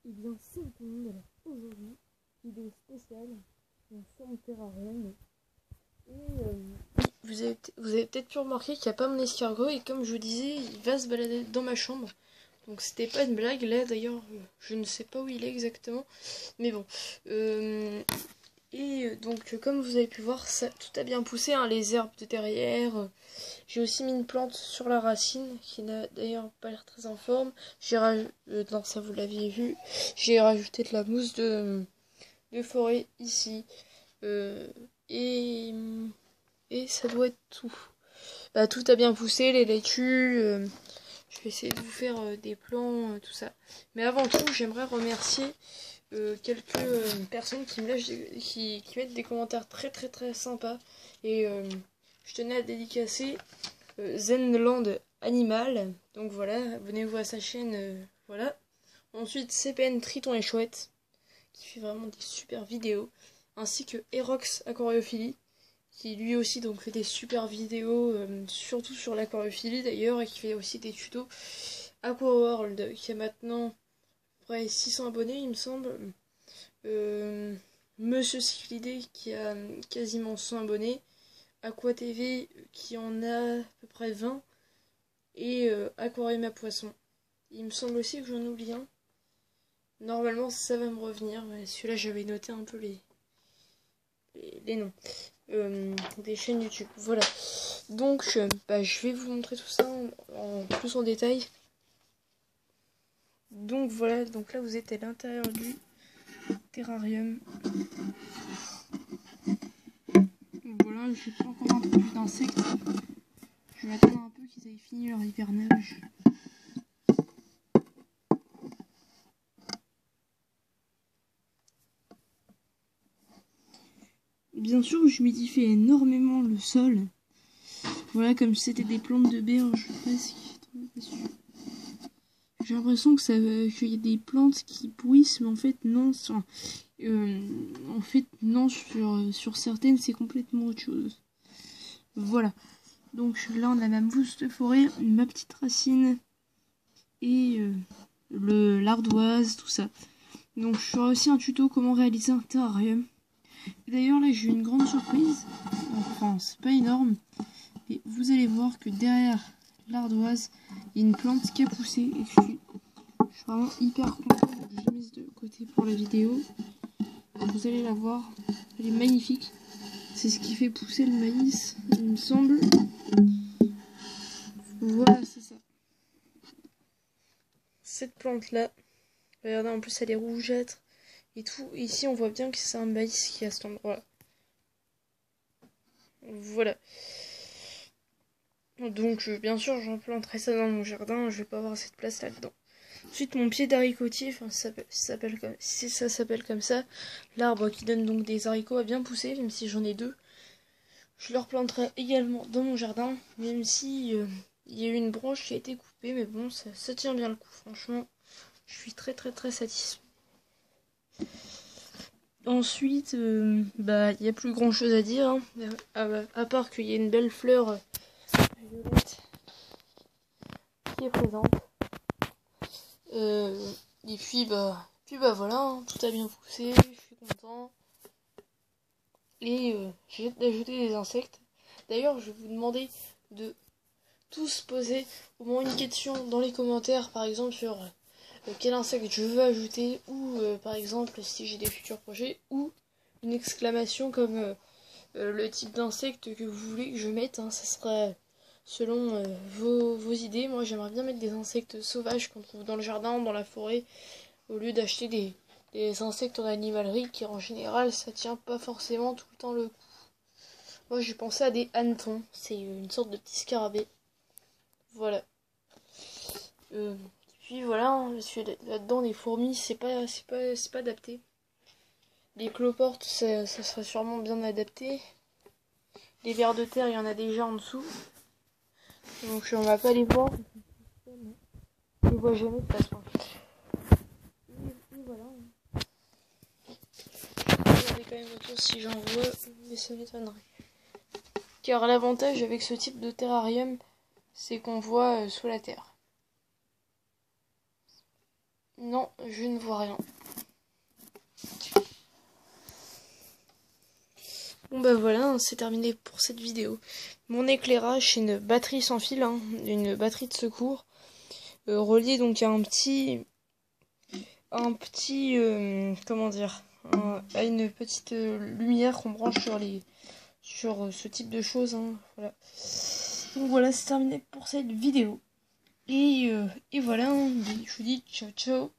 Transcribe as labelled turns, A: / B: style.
A: Et bien salut tout le monde, alors aujourd'hui, vidéo spéciale sur mon terrarium. Et vous avez peut-être pu remarquer qu'il n'y a pas mon escargot, et comme je vous disais, il va se balader dans ma chambre. Donc c'était pas une blague, là d'ailleurs je ne sais pas où il est exactement, mais bon. Donc comme vous avez pu voir, ça, tout a bien poussé, hein, les herbes de derrière. J'ai aussi mis une plante sur la racine qui n'a d'ailleurs pas l'air très en forme. Non, ça vous l'aviez vu. J'ai rajouté de la mousse de forêt ici. Et, et ça doit être tout. Bah, tout a bien poussé, les laitues. Je vais essayer de vous faire des plans, tout ça. Mais avant tout, j'aimerais remercier quelques personnes qui me lâchent qui mettent des commentaires très très très sympas. Et je tenais à dédicacer Zenland Animal. Donc voilà, abonnez-vous à sa chaîne. Voilà. Ensuite, CPN Triton et Chouette, qui fait vraiment des super vidéos. Ainsi que Erox Aquariophilie, qui lui aussi donc fait des super vidéos, surtout sur l'aquariophilie d'ailleurs, et qui fait aussi des tutos. Aquaworld, qui a maintenant près 600 abonnés, il me semble. Monsieur Cyclidé, qui a quasiment 100 abonnés. Aqua TV, qui en a à peu près 20. Et Aquarium à poisson. Il me semble aussi que j'en oublie un. Normalement, ça va me revenir. Mais celui-là, j'avais noté un peu les noms des chaînes YouTube. Voilà. Donc, je vais vous montrer tout ça plus en détail. Donc voilà. Donc là, vous êtes à l'intérieur du terrarium. Voilà, j'ai pas encore un peu plus d'insectes. Je vais attendre un peu qu'ils aient fini leur hivernage. Bien sûr, j'humidifie énormément le sol. Voilà, comme si c'était des plantes de berge presque. J'ai l'impression qu'il y a des plantes qui pourrissent, mais en fait non. Sur certaines c'est complètement autre chose. Voilà. Donc là on a ma mousse de forêt, ma petite racine et l'ardoise, tout ça. Donc je ferai aussi un tuto comment réaliser un terrarium. D'ailleurs là j'ai eu une grande surprise. Enfin c'est pas énorme. Et vous allez voir que derrière l'ardoise, il y a une plante qui a poussé. Et je suis vraiment hyper contente. Je l'ai mise de côté pour la vidéo. Vous allez la voir. Elle est magnifique. C'est ce qui fait pousser le maïs, il me semble. Voilà, c'est ça. Cette plante-là. Regardez, en plus elle est rougeâtre. Et tout. Et ici, on voit bien que c'est un maïs qui est à cet endroit-là. Voilà. Donc, bien sûr, j'en planterai ça dans mon jardin. Je vais pas avoir cette place là-dedans. Ensuite, mon pied d'haricotier, enfin, ça s'appelle comme ça. L'arbre qui donne donc des haricots a bien poussé, même si j'en ai deux. Je le replanterai également dans mon jardin, même si il y a eu une branche qui a été coupée. Mais bon, ça tient bien le coup. Franchement, je suis très très très satisfait. Ensuite, il n'y a plus grand chose à dire, hein, à part qu'il y a une belle fleur violette qui est présente. Et puis voilà, hein, tout a bien poussé, je suis content. Et j'ai d'ajouter des insectes. D'ailleurs, je vais vous demander de tous poser au moins une question dans les commentaires, par exemple sur quel insecte je veux ajouter, ou par exemple si j'ai des futurs projets, ou une exclamation comme le type d'insecte que vous voulez que je mette, hein. Ça sera selon vos idées. Moi j'aimerais bien mettre des insectes sauvages qu'on trouve dans le jardin, dans la forêt, au lieu d'acheter des insectes en animalerie qui en général ça tient pas forcément tout le temps le coup. Moi j'ai pensé à des hannetons, c'est une sorte de petit scarabée. Voilà. Puis voilà, hein, parce que là-dedans les fourmis c'est pas adapté. Les cloportes ça serait sûrement bien adapté. Les vers de terre il y en a déjà en dessous. Donc on va pas les voir. Je les vois jamais de toute façon. Et voilà. Je vais regarder quand même autour si j'en vois, mais ça m'étonnerait. Car l'avantage avec ce type de terrarium, c'est qu'on voit sous la terre. Non, je ne vois rien. Bon bah voilà, c'est terminé pour cette vidéo. Mon éclairage, c'est une batterie sans fil, hein, une batterie de secours, reliée donc à comment dire, à une petite lumière qu'on branche sur ce type de choses. Hein, voilà. Donc voilà, c'est terminé pour cette vidéo. Et voilà, je vous dis ciao ciao.